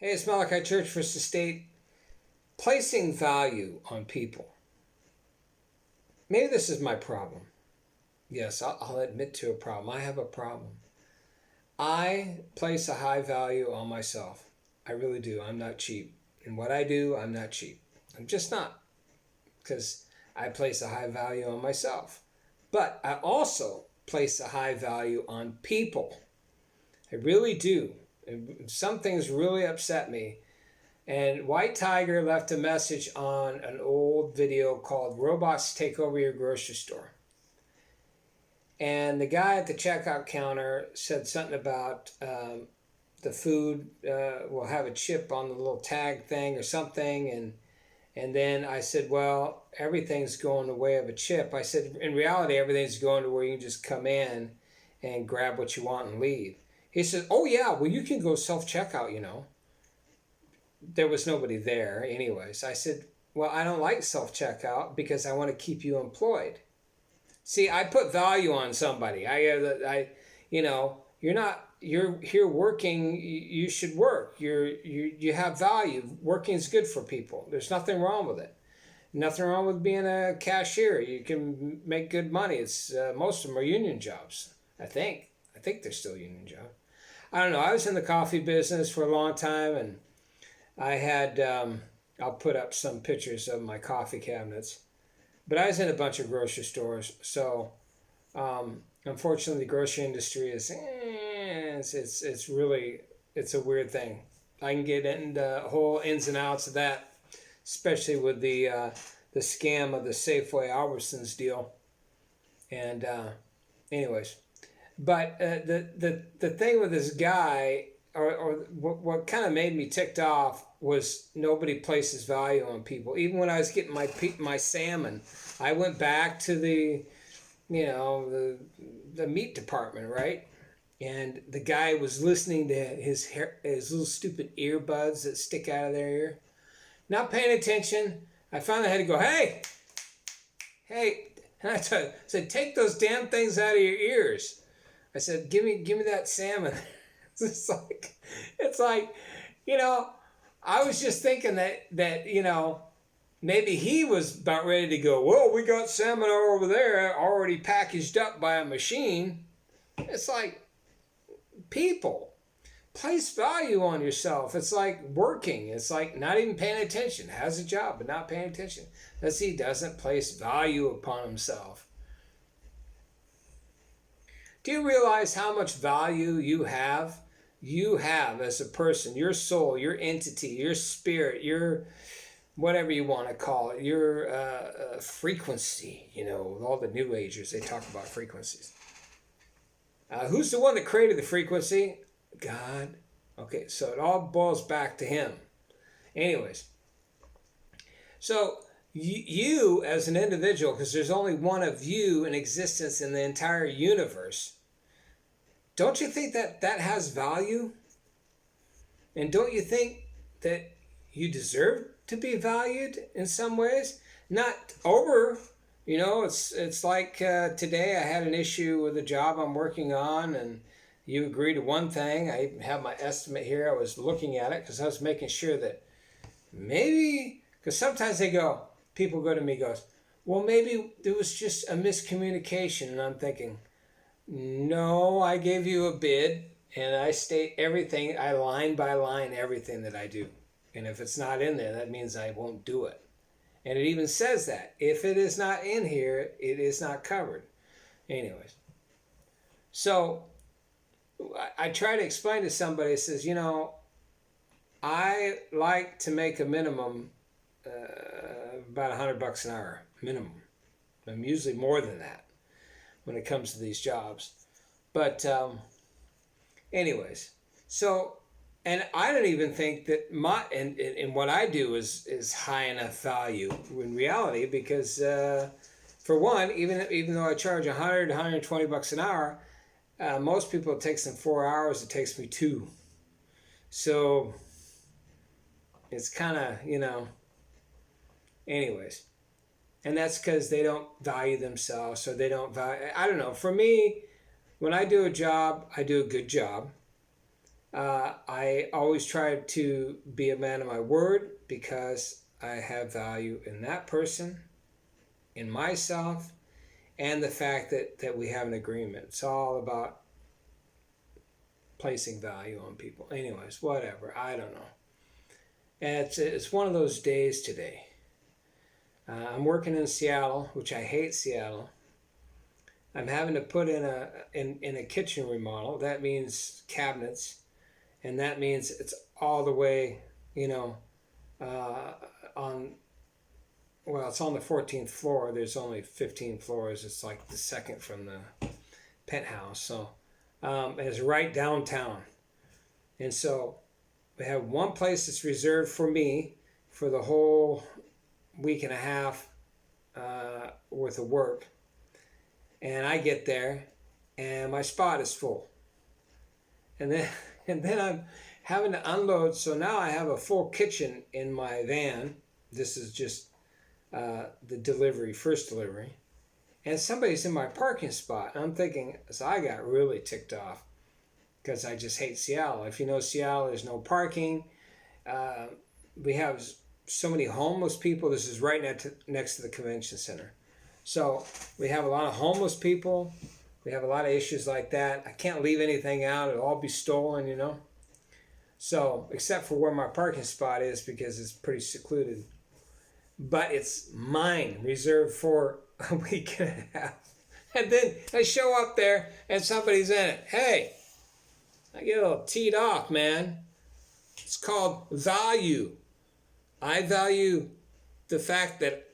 Hey, it's Malachi Church versus State. Placing value on people. Maybe this is my problem. Yes, I'll admit to a problem. I have a problem. I place a high value on myself. I really do. I'm not cheap. In what I do, I'm not cheap. I'm just not. Because I place a high value on myself. But I also place a high value on people. I really do. And some things really upset me. And White Tiger left a message on an old video called Robots Take Over Your Grocery Store. And the guy at the checkout counter said something about the food will have a chip on the little tag thing or something. And then I said, well, everything's going the way of a chip. I said, in reality, everything's going to where you can just come in and grab what you want and leave. He said, oh, yeah, well, you can go self-checkout, you know. There was nobody there anyways. I said, well, I don't like self-checkout because I want to keep you employed. See, I put value on somebody. You're here working. You should work. You have value. Working is good for people. There's nothing wrong with it. Nothing wrong with being a cashier. You can make good money. It's most of them are union jobs. I think they're still union jobs. I don't know. I was in the coffee business for a long time, and I had, I'll put up some pictures of my coffee cabinets, but I was in a bunch of grocery stores. So, unfortunately, the grocery industry is, it's really, it's a weird thing. I can get into whole ins and outs of that, especially with the scam of the Safeway Albertsons deal. And, anyways, but the thing with this guy, or what kind of made me ticked off was nobody places value on people. Even when I was getting my salmon, I went back to the meat department, right? And the guy was listening to his little stupid earbuds that stick out of their ear, not paying attention. I finally had to go, hey, and I said, take those damn things out of your ears. I said, give me that salmon. It's like, I was just thinking that maybe he was about ready to go, well, we got salmon over there already packaged up by a machine. It's like, people, place value on yourself. It's like working. It's like not even paying attention. Has a job, but not paying attention. Because he doesn't place value upon himself. Do you realize how much value you have? You have as a person, your soul, your entity, your spirit, your whatever you want to call it, your frequency. All the New Agers, they talk about frequencies. Who's the one that created the frequency? God. Okay, so it all boils back to him. Anyways, so you as an individual, because there's only one of you in existence in the entire universe, don't you think that has value? And don't you think that you deserve to be valued in some ways? Not over, it's like today I had an issue with a job I'm working on, and you agree to one thing. I have my estimate here. I was looking at it because I was making sure that maybe, because sometimes people go to me, goes, well, maybe there was just a miscommunication. And I'm thinking, no, I gave you a bid and I state everything, I line by line everything that I do. And if it's not in there, that means I won't do it. And it even says that. If it is not in here, it is not covered. Anyways. So I try to explain to somebody, it says, I like to make a minimum about $100 an hour, minimum. I'm usually more than that when it comes to these jobs. But anyways, so, and I don't even think that and what I do is high enough value in reality, because for one, even though I charge $120 an hour, most people, it takes them 4 hours, it takes me 2. So it's kind of, anyways. And that's because they don't value themselves, or they don't value, I don't know. For me, when I do a job, I do a good job. I always try to be a man of my word because I have value in that person, in myself, and the fact that we have an agreement. It's all about placing value on people. Anyways, whatever. I don't know. And it's one of those days today. I'm working in Seattle, which I hate Seattle. I'm having to put in a kitchen remodel. That means cabinets, and that means it's all the way, on. Well, it's on the 14th floor. There's only 15 floors. It's like the second from the penthouse. So it's right downtown, and so we have one place that's reserved for me for the whole week and a half worth of work. And I get there, and my spot is full. And then I'm having to unload. So now I have a full kitchen in my van. This is just the first delivery. And somebody's in my parking spot. I'm thinking, so I got really ticked off because I just hate Seattle. If you know Seattle, there's no parking. We have so many homeless people. This is right next to the convention center. So we have a lot of homeless people. We have a lot of issues like that. I can't leave anything out. It'll all be stolen, So, except for where my parking spot is because it's pretty secluded. But it's mine, reserved for a week and a half. And then I show up there and somebody's in it. Hey, I get a little teed off, man. It's called value. I value the fact that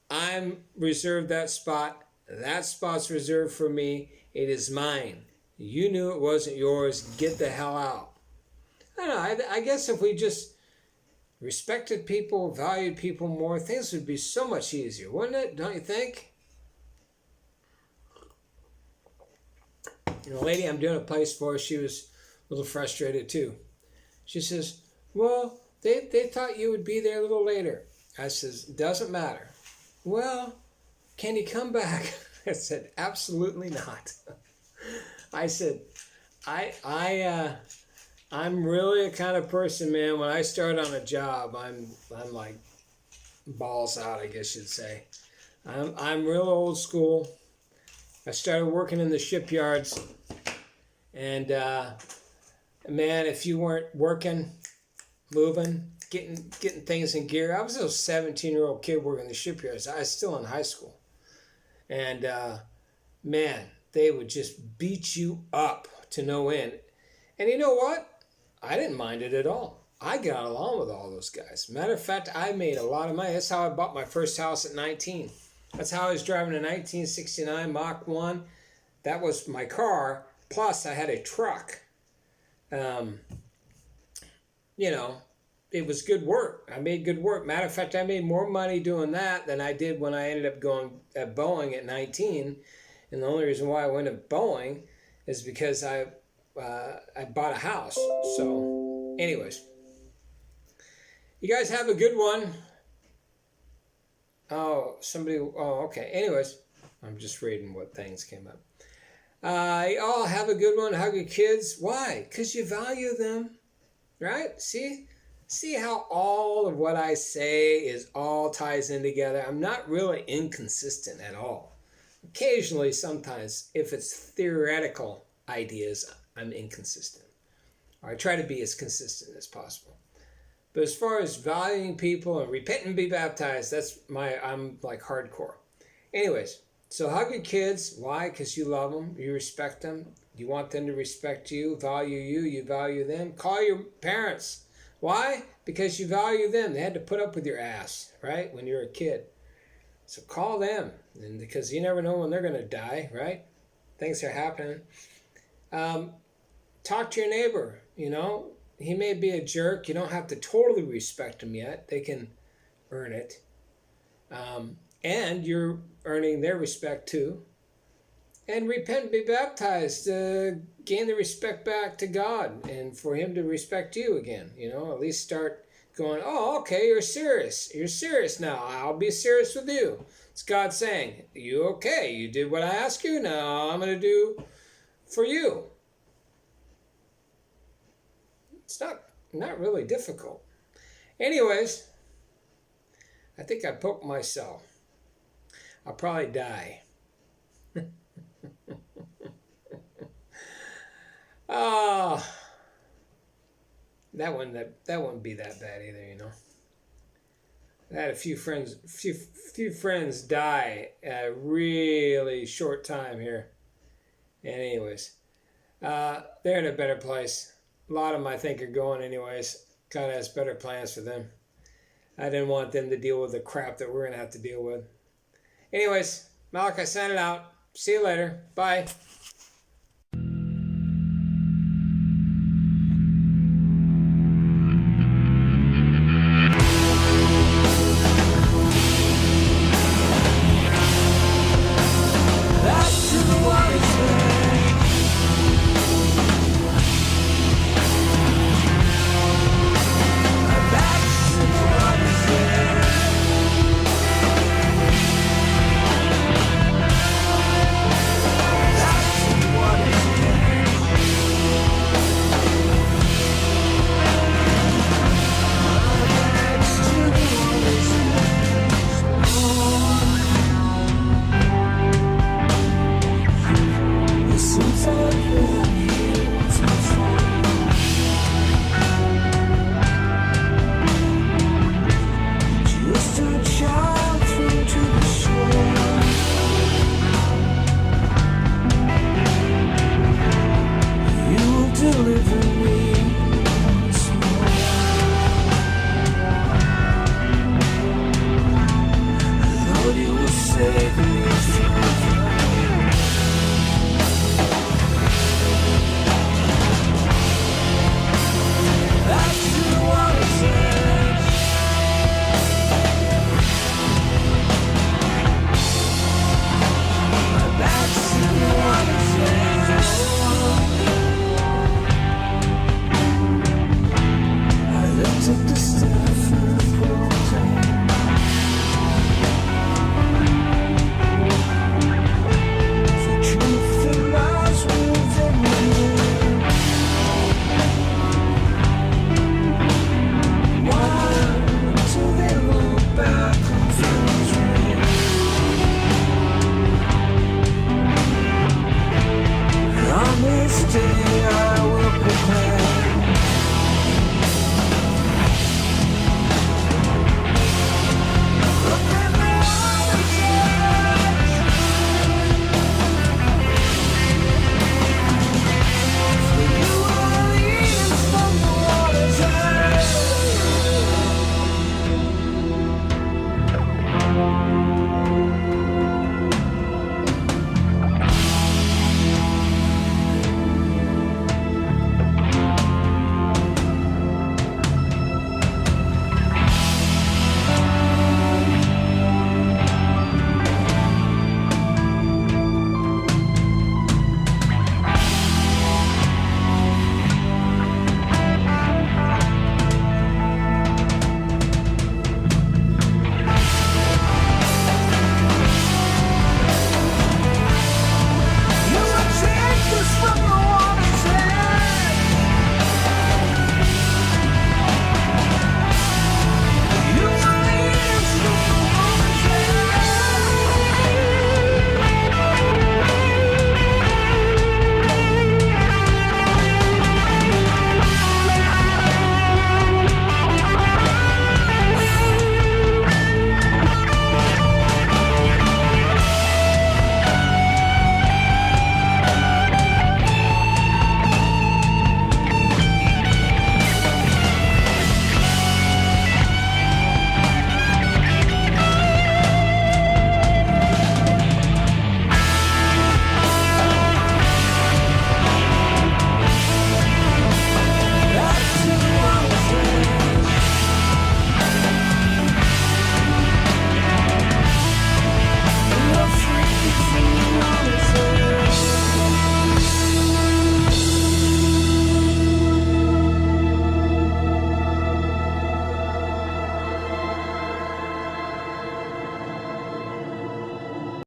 I'm reserved that spot. That spot's reserved for me. It is mine. You knew it wasn't yours. Get the hell out. I don't know. I guess if we just respected people, valued people more, things would be so much easier, wouldn't it? Don't you think? The lady I'm doing a place for, she was a little frustrated too. She says, well, they thought you would be there a little later. I says, doesn't matter. Well, can you come back? I said, absolutely not. I said, I'm really a kind of person, man. When I start on a job, I'm like balls out, I guess you'd say. I'm real old school. I started working in the shipyards, and man, if you weren't working, moving, getting things in gear. I was a 17-year-old kid working in the shipyards. I was still in high school. And man, they would just beat you up to no end. And you know what? I didn't mind it at all. I got along with all those guys. Matter of fact, I made a lot of money. That's how I bought my first house at 19. That's how I was driving a 1969 Mach 1. That was my car. Plus, I had a truck. It was good work. I made good work. Matter of fact, I made more money doing that than I did when I ended up going at Boeing at 19. And the only reason why I went at Boeing is because I bought a house. So, anyways, you guys have a good one. Okay. Anyways, I'm just reading what things came up. Y'all have a good one. Hug your kids. Why? Because you value them, right? See how all of what I say all ties in together. I'm not really inconsistent at all. Occasionally, sometimes, if it's theoretical ideas, I'm inconsistent. Or I try to be as consistent as possible. But as far as valuing people and repent and be baptized, I'm like hardcore. Anyways, so hug your kids. Why? Because you love them. You respect them. You want them to respect you, value you. You value them. Call your parents. Why? Because you value them. They had to put up with your ass, right? When you're a kid. So call them. And because you never know when they're going to die, right? Things are happening. Talk to your neighbor. He may be a jerk. You don't have to totally respect him yet. They can earn it. And you're earning their respect too. And repent and be baptized. Gain the respect back to God and for him to respect you again. At least start going, oh, okay, you're serious. You're serious now. I'll be serious with you. It's God saying, you okay? You did what I asked you. Now I'm going to do for you. It's not really difficult. Anyways, I think I poked myself. I'll probably die. Ah, that wouldn't be that bad either, you know. I had a few friends die at a really short time here. And anyways, they're in a better place. A lot of them, I think, are going anyways. God has better plans for them. I didn't want them to deal with the crap that we're going to have to deal with. Anyways, Malachi signing out. See you later. Bye.